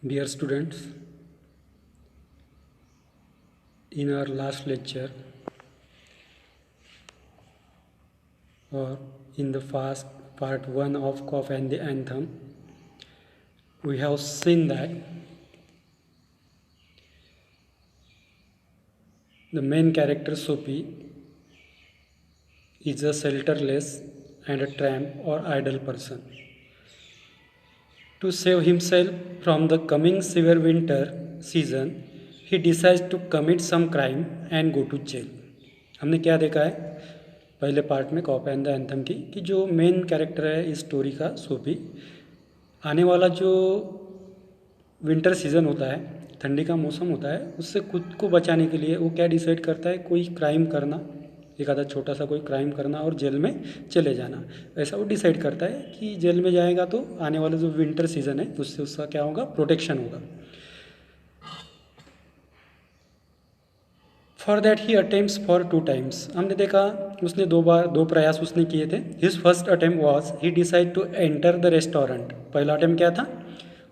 Dear students, in our last lecture or in the first part 1 of Cough and the Anthem, we have seen that the main character Sophie is a shelterless and a tramp or idle person. To save himself from the coming severe winter season, he decides to commit some crime and go to jail. हमने क्या देखा है पहले part में corp and the anthem की कि जो main character है इस स्टोरी का सोफी आने वाला जो विंटर सीज़न होता है, ठंडी का मौसम होता है, उससे खुद को बचाने के लिए वो क्या डिसाइड करता है, कोई क्राइम करना, एक आधा छोटा सा कोई क्राइम करना और जेल में चले जाना। ऐसा वो डिसाइड करता है कि जेल में जाएगा तो आने वाला जो विंटर सीज़न है उससे उसका क्या होगा, प्रोटेक्शन होगा। For that he attempts for 2 times. हमने देखा उसने 2 प्रयास उसने किए थे। His first attempt was he decide to enter the restaurant. पहला अटेम्प्ट क्या था,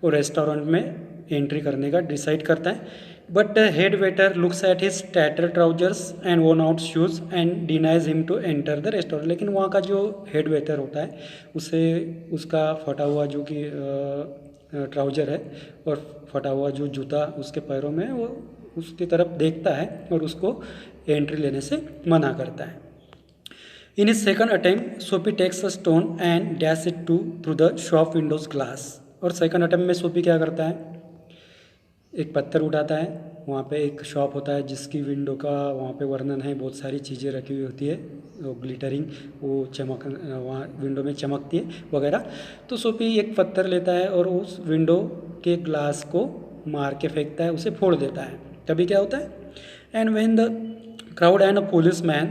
वो रेस्टोरेंट में एंट्री करने का डिसाइड करता है। But head waiter looks at his tattered trousers and worn out shoes and denies him to enter the restaurant. लेकिन वहाँ का जो हेड वेटर होता है उसे उसका फटा हुआ जो कि ट्राउजर है और फटा हुआ जो जूता उसके पैरों में, वो उसकी तरफ देखता है और उसको एंट्री लेने से मना करता है। In his second attempt Soapy takes a stone and dash it through the shop windows glass. और सेकंड अटेम्प्ट में सोफी क्या करता है, एक पत्थर उठाता है, वहाँ पे एक शॉप होता है जिसकी विंडो का वहाँ पे वर्णन है, बहुत सारी चीज़ें रखी हुई होती है, वो ग्लिटरिंग, वो चमक वहाँ विंडो में चमकती है वगैरह। तो सोफी एक पत्थर लेता है और उस विंडो के ग्लास को मार के फेंकता है, उसे फोड़ देता है। तभी क्या होता है, and when the crowd and a police man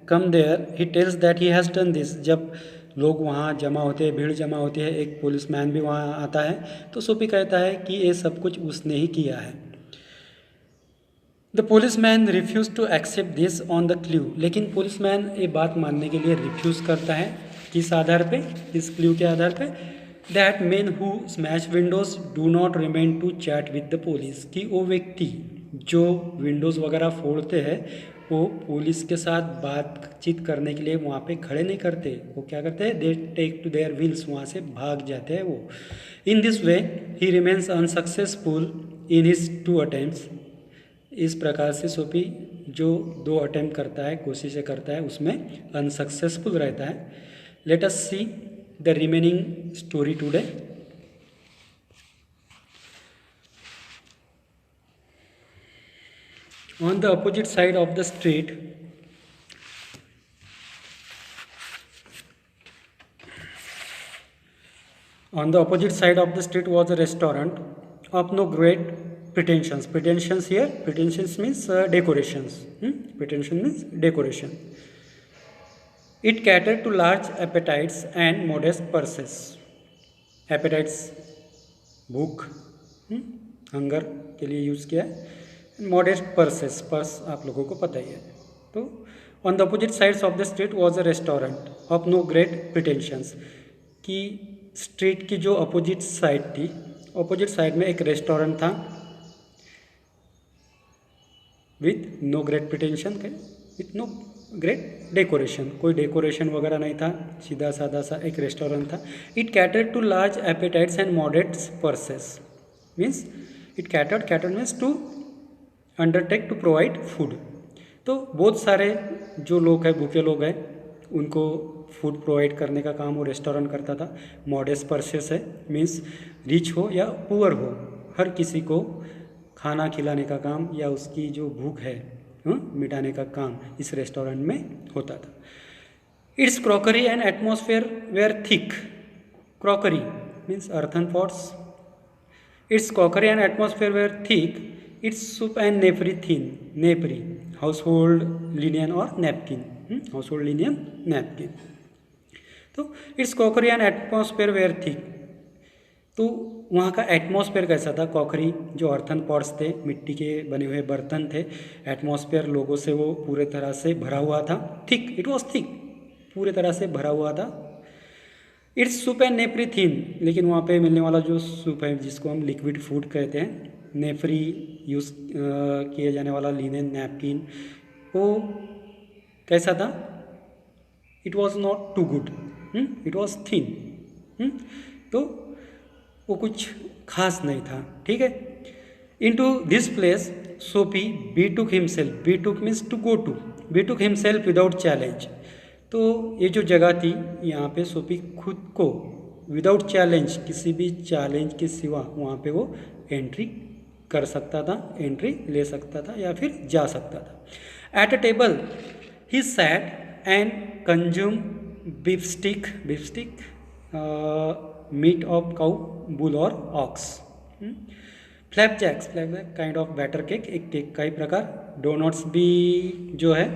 come there he tells that he has done this. जब लोग वहाँ जमा होते हैं, भीड़ जमा होती है, एक पुलिसमैन भी वहाँ आता है, तो सोफी कहता है कि ये सब कुछ उसने ही किया है। The policeman refuse to accept this on the clue. लेकिन पुलिसमैन ये बात मानने के लिए रिफ्यूज़ करता है, किस आधार पे, इस क्ल्यू के आधार पे, that men who smash windows do not remain to chat with the police. कि वो व्यक्ति जो विंडोज़ वगैरह फोड़ते हैं वो पुलिस के साथ बातचीत करने के लिए वहाँ पे खड़े नहीं करते, वो क्या करते हैं, they take to their wheels, वहाँ से भाग जाते हैं वो। In this way he remains unsuccessful in his 2 attempts. इस प्रकार से सोफी जो 2 अटेम्प्ट करता है, कोशिशें करता है, उसमें अनसक्सेसफुल रहता है। Let us see the remaining story today. On the opposite side of the street, was a restaurant of no great pretensions. Pretensions here, pretensions means decorations. Pretension means decoration. It catered to large appetites and modest purses. Appetites भूख, hunger के लिए use किया है। Modest purses, purse आप लोगों को पता ही है। तो on the opposite sides of the street was a restaurant of no great pretensions. कि स्ट्रीट की जो अपोजिट साइड थी, अपोजिट साइड में एक रेस्टोरेंट था with no great pretension, with no great decoration, कोई डेकोरेशन वगैरह नहीं था, सीधा साधा सा एक रेस्टोरेंट था। It catered to large appetites and modest purses. Means it catered means to undertake to provide food. तो बहुत सारे जो लोग हैं, भूखे लोग हैं, उनको फूड प्रोवाइड करने का काम वो रेस्टोरेंट करता था। मॉडेस्ट पर्सेस है, मीन्स रिच हो या पुअर हो, हर किसी को खाना खिलाने का काम या उसकी जो भूख है मिटाने का काम इस रेस्टोरेंट में होता था। Its crockery and atmosphere were thick. Crockery means earthen pots. Its crockery and atmosphere were thick. Its soup and napery thin. Napery household linen और नैपकिन, हाउसहोल्ड लिनियन नैपकिन। तो its crockery and atmosphere were thick. तो वहाँ का atmosphere कैसा था, crockery जो earthen pots थे, मिट्टी के बने हुए बर्तन थे, एटमॉस्फेयर लोगों से वो पूरे तरह से भरा हुआ था। थिक, इट वॉज थिक, पूरे तरह से भरा हुआ था। इट्स सूप एंड नेफ्री थिन, लेकिन वहाँ पे मिलने वाला जो सूप है जिसको हम लिक्विड फूड कहते हैं, नेफ्री यूज़ किए जाने वाला लिनेन नैपकिन, वो कैसा था? It was not too good, it was thin, तो वो कुछ खास नहीं था, ठीक है। Into this place Soapy betook himself, betook means to go to, betook himself without challenge. तो ये जो जगह थी यहाँ पे सोपी खुद को विदाउट चैलेंज, किसी भी चैलेंज के सिवा वहाँ पे वो एंट्री कर सकता था, एंट्री ले सकता था या फिर जा सकता था। At a table he sat and consume beef steak, meat of cow, bull और ox. Flapjacks, flapjack kind of batter cake, एक केक का ही प्रकार। डोनट्स भी जो है,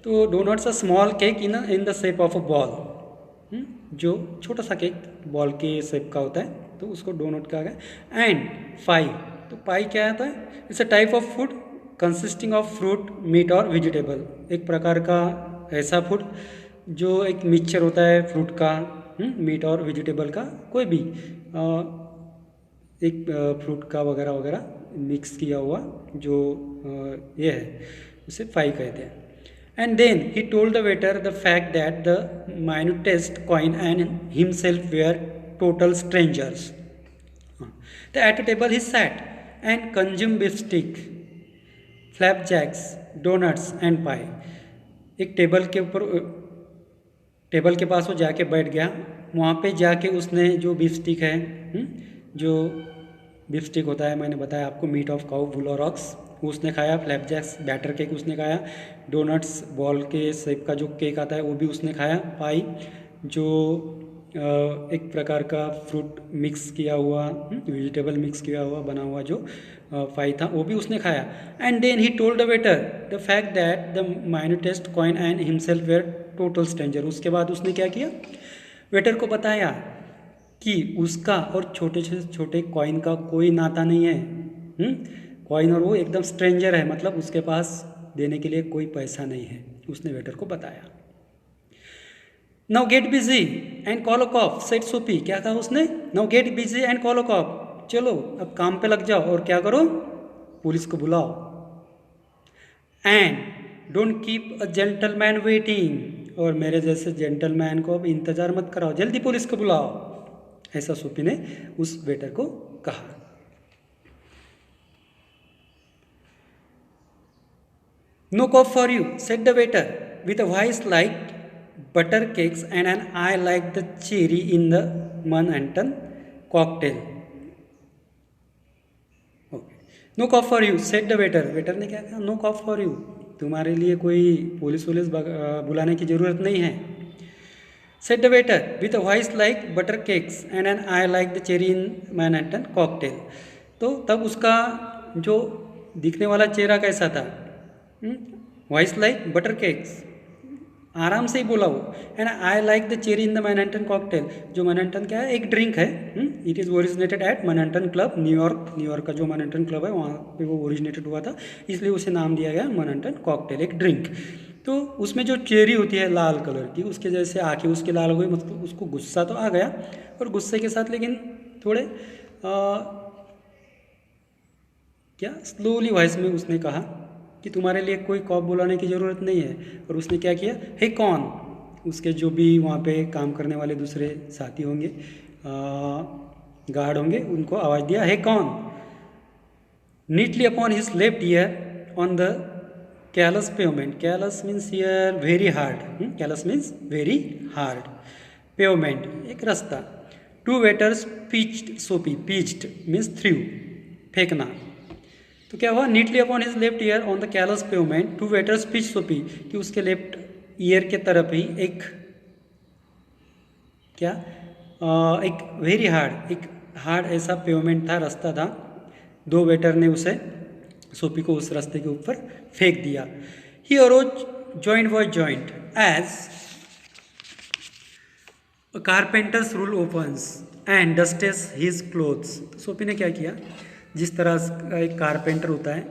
तो doughnuts a small cake in the shape of a ball, जो छोटा सा केक बॉल के शेप का होता है, तो उसको डोनट कहा गया। एंड पाई, तो पाई क्या आता है? It's a type of food consisting of fruit, meat और वेजिटेबल, एक प्रकार का ऐसा फूड जो एक मिक्सचर होता है फ्रूट का, मीट और वेजिटेबल का, कोई भी एक फ्रूट का वगैरह वगैरह मिक्स किया हुआ जो ये है, उसे पाई कहते हैं। And then he told the waiter the fact that the minutest coin and himself were total strangers. So at a table he sat and consumed beef stick, flapjacks, donuts and pie. एक table के ऊपर, table के पास वो जाके बैठ गया। वहाँ पे जाके उसने जो बीफ स्टिक है, जो बीफ स्टिक होता है, मैंने बताया आपको, मीट ऑफ काउ, बुल और ऑक्स, उसने खाया। फ्लैपजैक्स बैटर केक उसने खाया। डोनट्स बॉल के शेप का जो केक आता है वो भी उसने खाया। पाई जो एक प्रकार का फ्रूट मिक्स किया हुआ, वेजिटेबल मिक्स किया हुआ बना हुआ जो पाई था, वो भी उसने खाया। And then he told the waiter the fact that the minutest coin and himself were total stranger. उसके बाद उसने क्या किया? वेटर को बताया कि उसका और छोटे से छोटे कॉइन का कोई नाता नहीं है, कॉइन और वो एकदम स्ट्रेंजर है, मतलब उसके पास देने के लिए कोई पैसा नहीं है, उसने वेटर को बताया। Now get busy and call a corp, said सोपी। क्या कहा उसने? Now get busy and call a corp, चलो अब काम पे लग जाओ और क्या करो? पुलिस को बुलाओ। And don't keep a gentleman waiting, और मेरे जैसे जेंटलमैन को अब इंतजार मत कराओ, जल्दी पुलिस को बुलाओ, ऐसा सोपी ने उस वेटर को कहा। No cough for you, said the waiter, with a voice like butter cakes and an eye like the cherry in the Manhattan cocktail. Okay. No cough for you, said the waiter. Waiter ने क्या कहा? No cough for you, तुम्हारे लिए कोई police बुलाने की ज़रूरत नहीं है। Said the waiter, with a voice like butter cakes and an eye like the cherry in Manhattan cocktail. तो तब उसका जो दिखने वाला चेहरा कैसा था? वॉइस लाइक बटर केक्स, आराम से ही बोला वो। And I like the cherry in the Manhattan cocktail, जो मैनहट्टन क्या है? एक ड्रिंक है। It is originated at Manhattan club, न्यूयॉर्क का जो मैनहट्टन क्लब है वहाँ पे वो ओरिजिनेटेड हुआ था, इसलिए उसे नाम दिया गया मैनहट्टन कॉकटेल, एक ड्रिंक। तो उसमें जो चेरी होती है लाल कलर की, उसके जैसे आँखें उसके लाल हो गई, मतलब उसको गुस्सा तो आ गया, और गुस्से के साथ लेकिन थोड़े क्या स्लोली वॉइस में उसने कहा कि तुम्हारे लिए कोई कॉप बुलाने की ज़रूरत नहीं है। और उसने क्या किया? हे कौन, उसके जो भी वहाँ पे काम करने वाले दूसरे साथी होंगे, गार्ड होंगे, उनको आवाज़ दिया, हे कौन। Neatly upon his left ear on the callous pavement, callous means ear very hard, callous means very hard, pavement एक रास्ता। Two waiters pitched Soapy, pitched means threw, फेंकना। तो क्या हुआ? Neatly upon his left ear on the callous pavement two waiters pitch Soapy, कि उसके left ear के तरफ ही एक क्या एक वेरी हार्ड, एक हार्ड ऐसा पेवमेंट था, रास्ता था। दो वेटर ने उसे, सोपी को, उस रास्ते के ऊपर फेंक दिया। He arose joint was joint as carpenter's rule opens and dusts his clothes. Soapy ने क्या किया? जिस तरह का एक कारपेंटर होता है,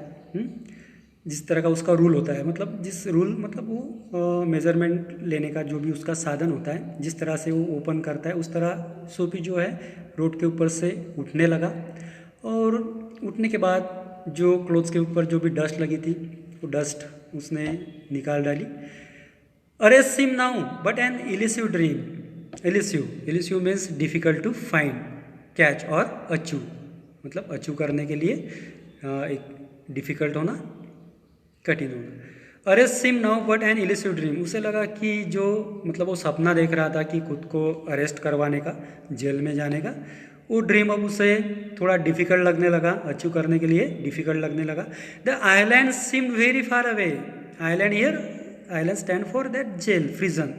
जिस तरह का उसका रूल होता है, मतलब जिस रूल मतलब वो मेज़रमेंट लेने का जो भी उसका साधन होता है, जिस तरह से वो ओपन करता है उस तरह सोफी जो है रोड के ऊपर से उठने लगा। और उठने के बाद जो क्लोथ्स के ऊपर जो भी डस्ट लगी थी वो डस्ट उसने निकाल डाली। Arrest him now but an elusive dream. Elusive means difficult to find, catch और अचीव, मतलब अचीव करने के लिए एक डिफ़िकल्ट होना, कठिन होना। Arrest him now but an elusive dream, उसे लगा कि जो मतलब वो सपना देख रहा था कि खुद को अरेस्ट करवाने का, जेल में जाने का, वो ड्रीम अब उसे थोड़ा डिफ़िकल्ट लगने लगा, अचीव करने के लिए डिफ़िकल्ट लगने लगा। The island seemed very far away. Island here, island stand for that jail, prison.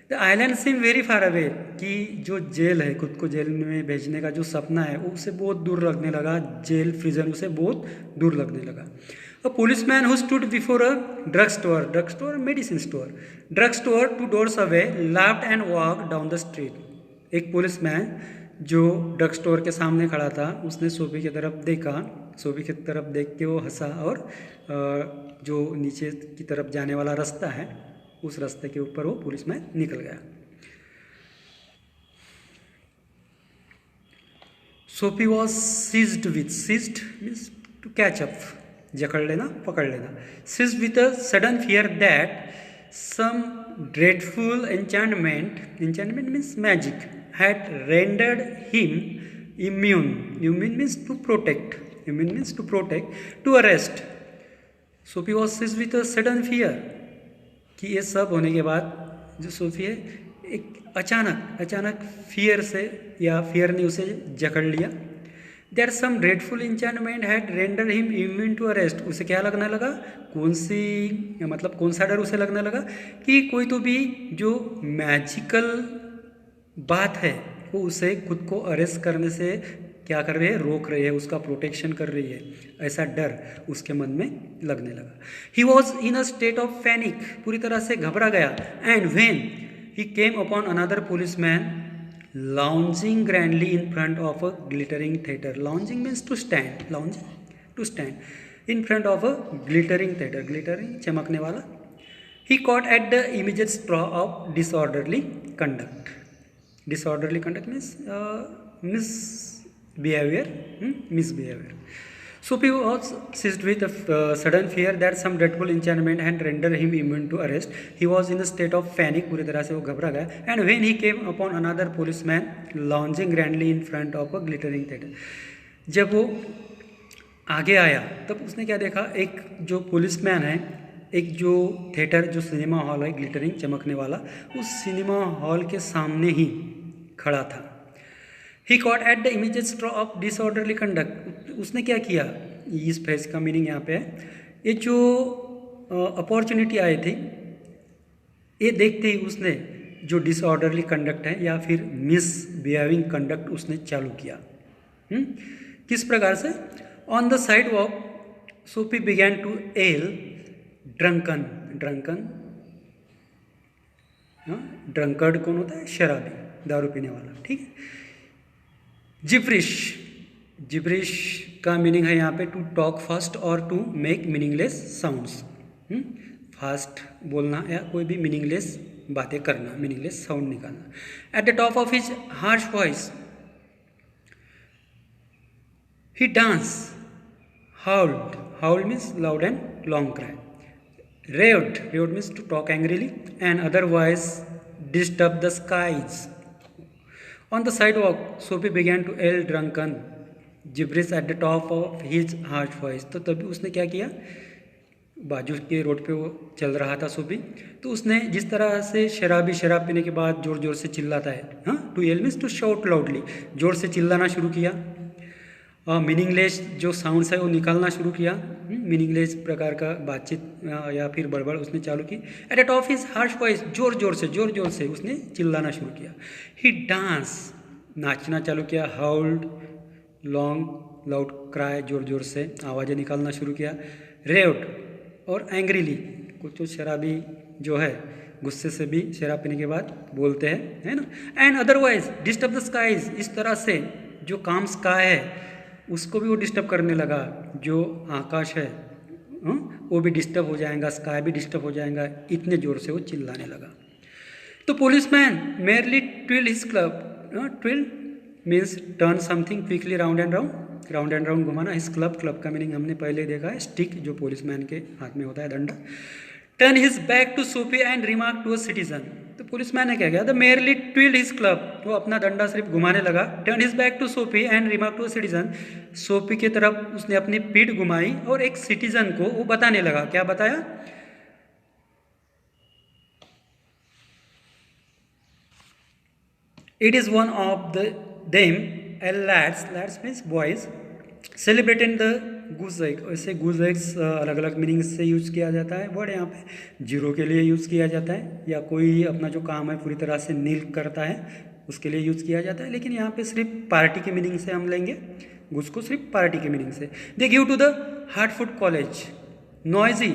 The island seem very far away, कि जो जेल है, खुद को जेल में भेजने का जो सपना है वो उसे बहुत दूर लगने लगा, जेल प्रिजन उसे बहुत दूर लगने लगा। A policeman who stood before a drug store medicine store, drug store 2 doors away laughed and walk down the street. एक पुलिसमैन जो ड्रग स्टोर के सामने खड़ा था उसने सोफी की तरफ देखा, सोफी की तरफ देख के वो हंसा और जो नीचे की तरफ जाने वाला रास्ता है उस रास्ते के ऊपर वो पुलिसमैन निकल गया। Soapy was seized means to catch up, जकड़ लेना, पकड़ लेना। Seized with a sudden fear that some dreadful enchantment means magic had rendered him immune means to protect, to arrest. सोफी was seized with a sudden fear, कि ये सब होने के बाद जो सोफी है एक अचानक फियर से, या फियर ने उसे जकड़ लिया। That some dreadful enchantment had render him immune to arrest, उसे क्या लगने लगा, कौन सा डर उसे लगने लगा कि कोई तो भी जो मैजिकल बात है वो उसे खुद को अरेस्ट करने से क्या कर रही है, रोक रही है, उसका प्रोटेक्शन कर रही है, ऐसा डर उसके मन में लगने लगा। He was in a state of panic, पूरी तरह से घबरा गया। And when he came upon another policeman lounging grandly in front of a glittering theatre. Lounging means to stand in front of a glittering theatre, glittering चमकने वाला। He caught at the immediate straw of disorderly conduct. Disorderly conduct means misbehavior. Sophie was seized with a sudden fear that some dreadful enchantment had rendered him immune to arrest. He was in a state of panic, पूरी तरह से वो घबरा गया। And when he came upon another policeman lounging grandly in front of a glittering theatre, जब वो आगे आया तब उसने क्या देखा, एक जो पुलिसमैन है, एक जो थिएटर, जो सिनेमा हॉल है ग्लिटरिंग चमकने वाला, उस सिनेमा हॉल के सामने ही खड़ा था। He caught at the immediate straw of disorderly conduct, उसने क्या किया, इस फ्रेज का मीनिंग यहाँ पे है, ये जो अपॉर्चुनिटी आई थी, ये देखते ही उसने जो डिसऑर्डरली कंडक्ट है या फिर मिसबिहेविंग कंडक्ट उसने चालू किया। किस प्रकार से, on the side walk Soapy began to yell drunken, drunkard कौन होता है, शराबी, दारू पीने वाला, ठीक है। जिब्रिश का मीनिंग है यहाँ पे टू टॉक फास्ट और to make meaningless sounds. Fast बोलना या कोई भी मीनिंगलेस बातें करना, मीनिंगलेस साउंड निकालना। At the top of his harsh voice he dance, howled means loud and long cry. Raved means to talk angrily, and otherwise disturb the skies. On the sidewalk, Sophie began to yell drunken gibberish at the top of his harsh voice. तो तभी उसने क्या किया, बाजू के road पे वो चल रहा था सोफी, तो उसने जिस तरह से शराब पीने के बाद जोर जोर से चिल्लाता है, to yell means to shout loudly, जोर से चिल्लाना शुरू किया। मीनिंगलेस जो साउंड्स है वो निकालना शुरू किया, मीनिंगलेस प्रकार का बातचीत या फिर बड़बड़ उसने चालू की। Eight the top his harsh voice, जोर जोर से उसने चिल्लाना शुरू किया। ही डांस, नाचना चालू किया। हाउल्ड, लॉन्ग लाउड क्राई, जोर जोर से आवाज़ें निकालना शुरू किया। रेव्ड और एंग्रीली, कुछ तो शराबी जो है गुस्से से भी शराब पीने के बाद बोलते हैं, है ना। And otherwise disturb the skies, इस तरह से जो काम स्काई है उसको भी वो डिस्टर्ब करने लगा, जो आकाश है वो भी डिस्टर्ब हो जाएगा, स्काई भी डिस्टर्ब हो जाएगा, इतने ज़ोर से वो चिल्लाने लगा। तो policeman merely twill his club, twill means turn something quickly round and round घुमाना। हिज क्लब का मीनिंग हमने पहले देखा है, स्टिक जो पुलिसमैन के हाथ में होता है, डंडा। Turn his back to Soapy and remark to a citizen. तो पुलिसमैन ने क्या किया, the merely twirled his club, वो अपना डंडा सिर्फ घुमाने लगा। Turn his back to Soapy and remark to a citizen, Soapy की तरफ उसने अपनी पीठ घुमाई और एक सिटीजन को वो बताने लगा। क्या बताया, it is one of the them A lads means boys celebrating the goose egg. ऐसे गूज एग्स अलग अलग मीनिंग से यूज़ किया जाता है। वर्ड यहाँ पे जीरो के लिए यूज़ किया जाता है, या कोई अपना जो काम है पूरी तरह से नील करता है उसके लिए यूज़ किया जाता है, लेकिन यहाँ पे सिर्फ पार्टी के मीनिंग से हम लेंगे गूज को, सिर्फ पार्टी के मीनिंग से। They give to the Hartford college noisy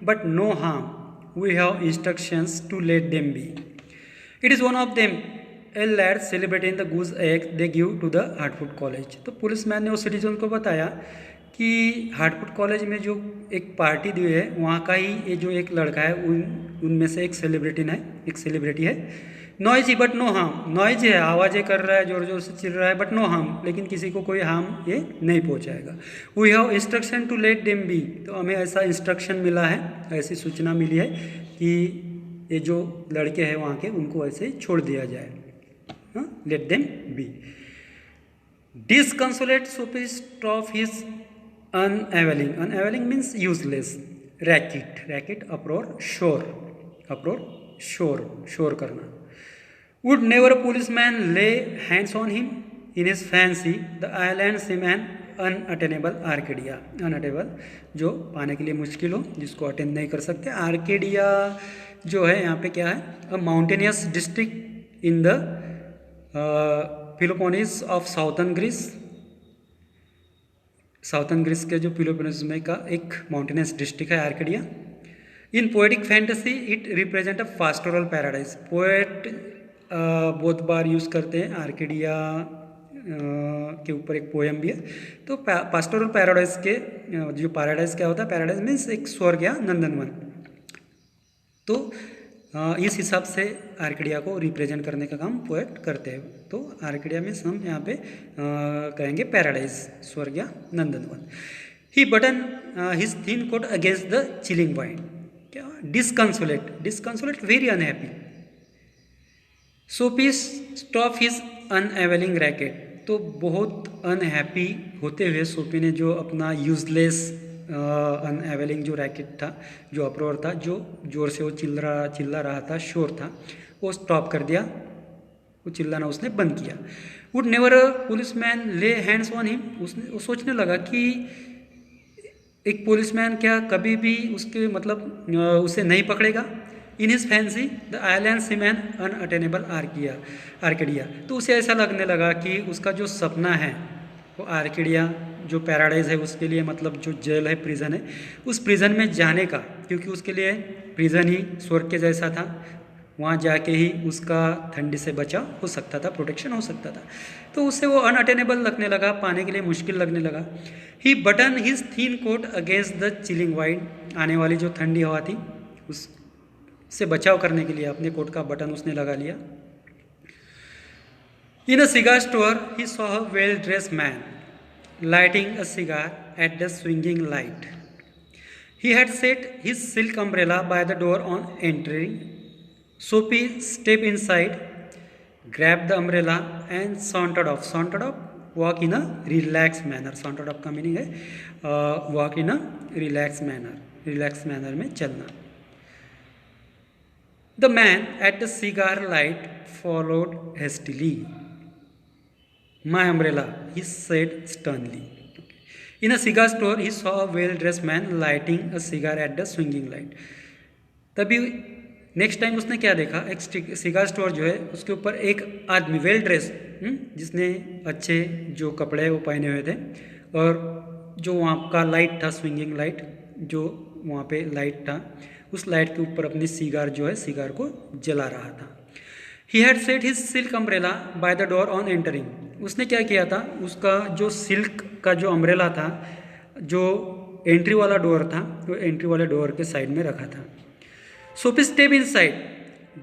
but no harm, we have instructions to let them be. It is one of them a lad celebrating the goose egg they give to the Hartford college. तो policeman ने उस citizen को बताया कि हार्टफुट college में जो एक party दी है वहाँ का ही ये जो एक लड़का है उनमें से एक सेलिब्रिटी है। Noisy but no harm, noise है, आवाज़ें कर रहा है, जोर जोर से चिल्ला रहा है, बट नो हार्म, लेकिन किसी को कोई हार्म ये नहीं पहुँचाएगा। We have instruction to let them be, तो हमें ऐसा इंस्ट्रक्शन मिला है, ऐसी सूचना मिली है कि ये जो लड़के हैं वहाँ के उनको ऐसे छोड़ दिया जाए, let them be. Disconsolate Soapy stop his unavailing means useless, racket uproar शोर करना। Would never a policeman lay hands on him in his fancy, the island seem an unattainable Arcadia. Unattainable जो पाने के लिए मुश्किल हो, जिसको अटेंड नहीं कर सकते। आर्केडिया जो है यहाँ पे क्या है, a mountainous district in the Peloponnese of southern Greece के जो पेलोपोनेस में का एक माउंटेनियस डिस्ट्रिक्ट है Arcadia. In poetic fantasy it represent a pastoral paradise. Poet बहुत बार यूज़ करते हैं आर्केडिया के ऊपर एक पोएम भी है। तो पास्टोरल पैराडाइज के जो पैराडाइज क्या होता है, पैराडाइज मीन्स एक स्वर्ग या नंदनवन। तो इस हिसाब से आर्किडिया को रिप्रेजेंट करने का काम पोएट करते हैं। तो आर्किडिया में हम यहाँ पे कहेंगे पैराडाइज, स्वर्ग या नंदनवन। He button his thin coat against the chilling wind. क्या, disconsolate very unhappy. Soapy stop his unavailing racket. तो बहुत अनहैप्पी होते हुए सोफी ने जो अपना यूजलेस अनएवेलिंग जो रैकेट था, जो अप्रोर था, जो जोर से वो चिल्ला रहा था, शोर था, वो स्टॉप कर दिया, वो चिल्लाना उसने बंद किया। Would never a policeman lay hands on him. वो सोचने लगा कि एक पुलिसमैन क्या कभी भी उसके मतलब उसे नहीं पकड़ेगा। In his fancy the island seem an unattainable Arcadia. तो उसे ऐसा लगने लगा कि उसका जो सपना है वो आर्किडिया जो पैराडाइज है उसके लिए मतलब जो जेल है, प्रिजन है, उस प्रिजन में जाने का, क्योंकि उसके लिए प्रिजन ही स्वर्ग के जैसा था, वहाँ जाके ही उसका ठंडी से बचाव हो सकता था, प्रोटेक्शन हो सकता था। तो उससे वो अनअटेनेबल लगने लगा, पाने के लिए मुश्किल लगने लगा। He button his thin coat against the chilling wind. आने वाली जो ठंडी हवा थी उससे बचाव करने के लिए अपने कोट का बटन उसने लगा लिया। In a cigar store he saw a well dressed man lighting a cigar at the swinging light. He had set his silk umbrella by the door on entering. Sophie stepped inside, grabbed the umbrella and sauntered off. Sauntered off, walk in a relaxed manner. Sauntered off का meaning है walk in a relaxed manner. Relaxed manner में चलना. The man at the cigar light followed hastily. My umbrella, he said sternly. In a cigar store, he saw a well-dressed man lighting a cigar at the swinging light. तभी next time उसने क्या देखा, एक cigar store जो है उसके ऊपर एक आदमी वेल ड्रेस, जिसने अच्छे जो कपड़े वो पहने हुए थे, और जो वहाँ का लाइट था, स्विंगिंग लाइट, जो वहाँ पे लाइट था, उस लाइट के ऊपर अपनी सिगार जो है सिगार को जला रहा था। He had set his silk umbrella by the door on entering. उसने क्या किया था, उसका जो सिल्क का जो अम्ब्रेला था जो एंट्री वाला डोर था, वो एंट्री वाले डोर के साइड में रखा था। Sophie step in side,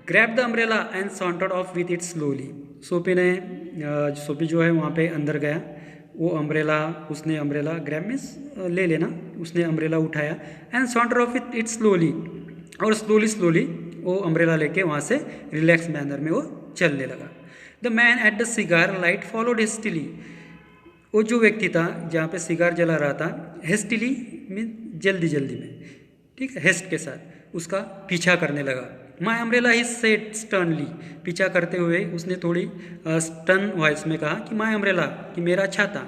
grab the umbrella and sauntered of with it slowly. Sophie जो है वहाँ पे अंदर गया, वो उसने अम्ब्रेला ग्रैब मीन्स ले लेना, उसने अम्ब्रेला उठाया एंड सॉन्टर ऑफ इट स्लोली, और स्लोली वो अम्ब्रेला लेके वहाँ से रिलैक्स मैनर में वो चलने लगा। The man at the cigar light followed hastily, वो जो व्यक्ति था जहाँ पे सिगार जला रहा था, हेस्टिली मीन जल्दी में, ठीक है, हेस्ट के साथ उसका पीछा करने लगा। माई अम्ब्रेला ही सेड स्टर्नली, पीछा करते हुए उसने थोड़ी स्टर्न वॉइस में कहा कि माई अम्ब्रेला, कि मेरा छाता।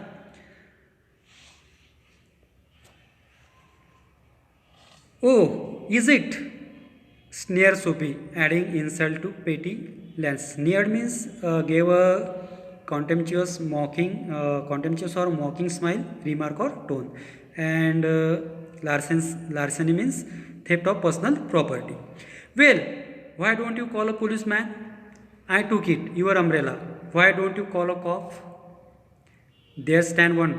Oh is it, sneer Soapy, adding insult to petty लेंस। Sneered means gave a contemptuous or mocking smile, remark or tone, and larceny means theft of personal property. Well, why don't you call a policeman? I took it, your umbrella. Why don't you call a cop? There stand one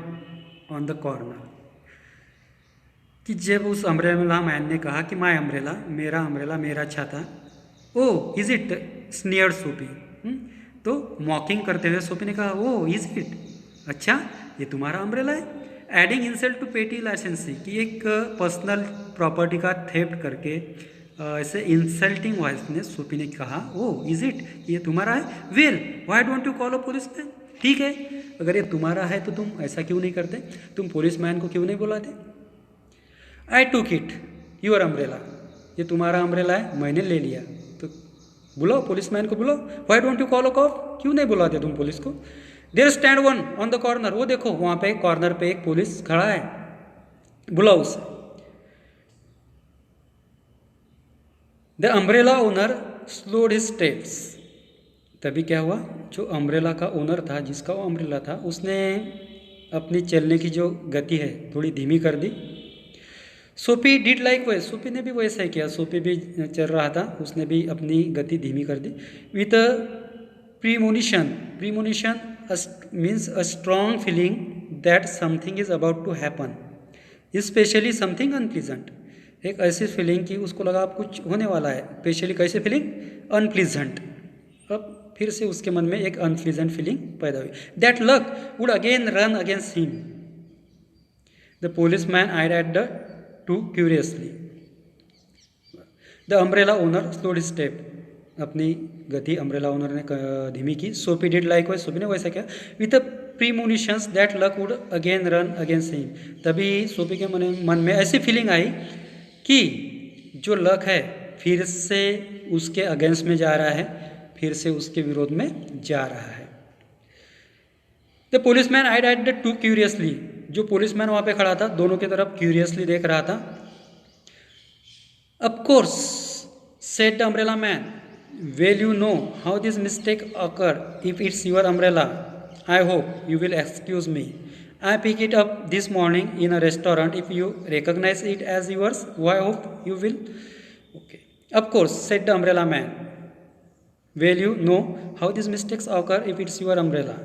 on the corner. कि जब उस umbrella man ने कहा कि my umbrella, मेरा छाता, ओ is it, स्नियर्ड Sophie, तो मॉकिंग करते हुए सोफी ने कहा ओ इज इट, अच्छा ये तुम्हारा अम्ब्रेला है। एडिंग इंसल्ट टू पेटी लाइसेंसी, कि एक पर्सनल प्रॉपर्टी का थेफ्ट करके ऐसे इंसल्टिंग वॉइस में सोफी ने कहा ओ इज इट, ये तुम्हारा है। Well why don't you call a policeman, ठीक है अगर ये तुम्हारा है तो तुम ऐसा क्यों नहीं करते, तुम पुलिसमैन को क्यों नहीं बुलाते। आई टूक इट योर अम्ब्रेला, ये तुम्हारा अम्ब्रेला है, मैंने ले लिया, तो बुलाओ पुलिसमैन को बुलाओ। Why don't you call a cop, क्यों नहीं बुलाते तुम पुलिस को। There stand one on the corner, वो देखो वहाँ पे कॉर्नर पे एक पुलिस खड़ा है, बुलाओ उसे। The umbrella owner slowed his steps, तभी क्या हुआ, जो अम्ब्रेला का ओनर था, जिसका वो अम्ब्रेला था, उसने अपनी चलने की जो गति है थोड़ी धीमी कर दी। Soapy did likewise, Soapy ने भी वैसा ही किया, सोफी भी चल रहा था, उसने भी अपनी गति धीमी कर दी। With a premonition means a strong feeling that something is about to happen, specially something unpleasant, एक ऐसी फीलिंग कि उसको लगा अब कुछ होने वाला है। स्पेशली कैसे फीलिंग, अनप्लीजेंट, अब फिर से उसके मन में एक अनप्लीजेंट फीलिंग पैदा हुई। That luck would again run against him, the policeman eyed at the two curiously. The umbrella owner slowed step, अपनी गति अम्ब्रेला ओनर ने धीमी की। Soapy did likewise, Soapy ने वैसा किया। With the premonitions that luck would again run against him, तभी Soapy के मन में ऐसी फीलिंग आई कि जो लक है फिर से उसके अगेंस्ट में जा रहा है, फिर से उसके विरोध में जा रहा है। The policeman eyed at the two curiously, जो पुलिसमैन वहाँ पे खड़ा था दोनों की तरफ क्यूरियसली देख रहा था। Of course said the umbrella man, well you know how this mistake occur, if it's your umbrella I hope you will excuse me, I pick it up this morning in a restaurant, if you recognise it as yours I hope you will. Okay, of course said the umbrella man, well you know how this mistakes occur, if it's your umbrella,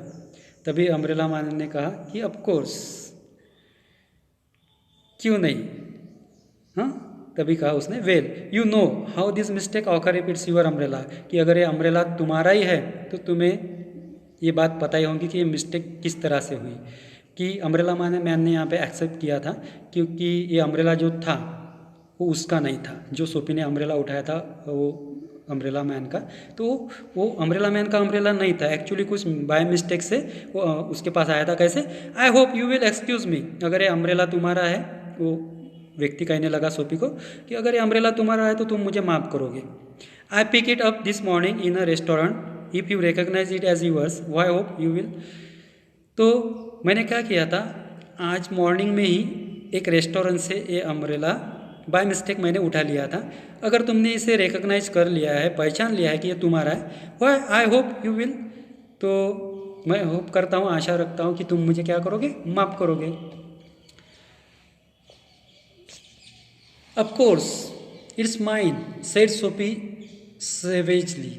तभी umbrella man ने कहा कि of course, क्यों नहीं, हाँ, तभी कहा उसने well you know how this mistake occur if it's your umbrella, कि अगर ये अम्ब्रेला तुम्हारा ही है तो तुम्हें ये बात पता ही होगी कि ये मिस्टेक किस तरह से हुई। कि अम्ब्रेला मैन ने यहाँ पे एक्सेप्ट किया था क्योंकि ये अम्ब्रेला जो था वो उसका नहीं था, जो सोफी ने अम्ब्रेला उठाया था वो अम्ब्रेला मैन का, तो वो अम्ब्रेला मैन का अम्ब्रेला नहीं था, एक्चुअली कुछ बाय मिस्टेक से वो उसके पास आया था। कैसे, आई hope you will excuse me, अगर ये अम्ब्रेला तुम्हारा है, वो व्यक्ति कहने लगा सोफी को कि अगर ये अम्ब्रेला तुम्हारा है तो तुम मुझे माफ़ करोगे। I pick it up this morning in a restaurant, if you recognise it as yours I hope you will. तो मैंने क्या किया था, आज मॉर्निंग में ही एक रेस्टोरेंट से ये अम्ब्रेला बाय मिस्टेक मैंने उठा लिया था, अगर तुमने इसे रिकॉग्नाइज कर लिया है, पहचान लिया है कि ये तुम्हारा है, why I hope you will, तो मैं होप करता हूँ, आशा रखता हूँ कि तुम मुझे क्या करोगे, माफ़ करोगे। Of course it's mine said Soapy savagely,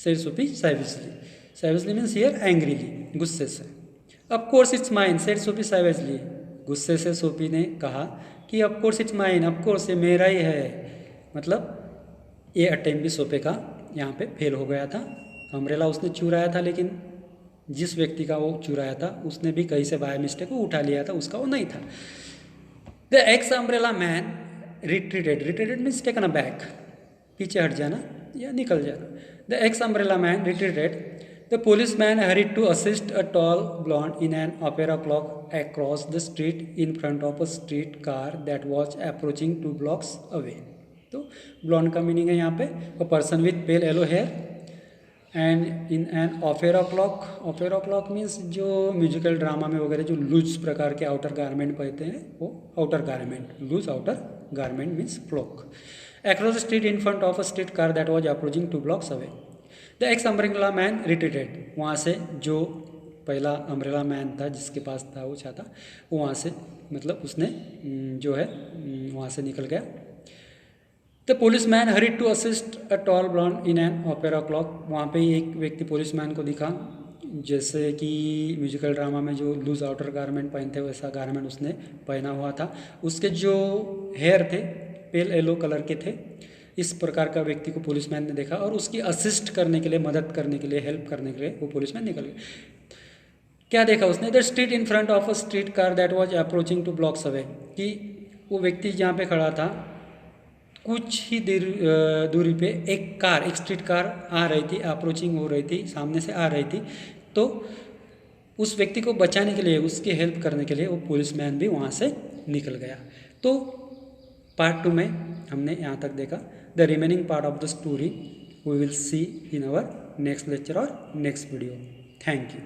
said Soapy savagely, savagely means here angrily, गुस्से से। Of course it's mine said Soapy savagely, गुस्से से सोफी ने कहा कि of course it's mine, of course ये मेरा ही है। मतलब ये अटेम्प्ट भी सोफे का यहाँ पे फेल हो गया था। अम्ब्रेला उसने चुराया था, लेकिन जिस व्यक्ति का वो चुराया था उसने भी कहीं से बाय मिस्टेक को उठा लिया था, उसका वो नहीं था। The ex umbrella man retreated means taken a back, पीछे हट जाना या निकल जाना। The ex umbrella man retreated. The policeman hurried to assist a tall blonde in an opera cloak across the street in front of a street car that was approaching 2 blocks away. तो blonde का meaning है यहाँ पे a person with pale yellow hair and in an opera clock. Opera clock means जो musical drama में वगैरह जो loose प्रकार के आउटर गारमेंट पहनते हैं वो outer garment, loose outer garment means cloak. Across the street in front of a street car that was approaching 2 blocks away. The ex umbrella man retreated. वहाँ से जो पहला अम्ब्रेला मैन था जिसके पास था वो छाता, वो वहाँ से मतलब उसने जो है वहाँ से निकल गया। The police man hurried to assist a tall blonde in an opera cloak. वहाँ पे ही एक व्यक्ति पुलिस मैन को दिखा, जैसे कि म्यूजिकल ड्रामा में जो लूज आउटर गारमेंट पहनते हैं वैसा गारमेंट उसने पहना हुआ था। उसके जो हेयर थे पेल येलो कलर के थे। इस प्रकार का व्यक्ति को पुलिसमैन ने देखा और उसकी असिस्ट करने के लिए, मदद करने के लिए, हेल्प करने के लिए वो पुलिसमैन निकल गया। क्या देखा उसने? The street in front of a street car that was approaching 2 blocks away, कि वो व्यक्ति जहाँ पे खड़ा था कुछ ही दूरी पे एक कार, एक स्ट्रीट कार आ रही थी, अप्रोचिंग हो रही थी, सामने से आ रही थी। तो उस व्यक्ति को बचाने के लिए, उसकी हेल्प करने के लिए वो पुलिसमैन भी वहाँ से निकल गया। तो पार्ट 2 में हमने यहाँ तक देखा। The remaining part of the story we will see in our next lecture और नेक्स्ट वीडियो। Thank you.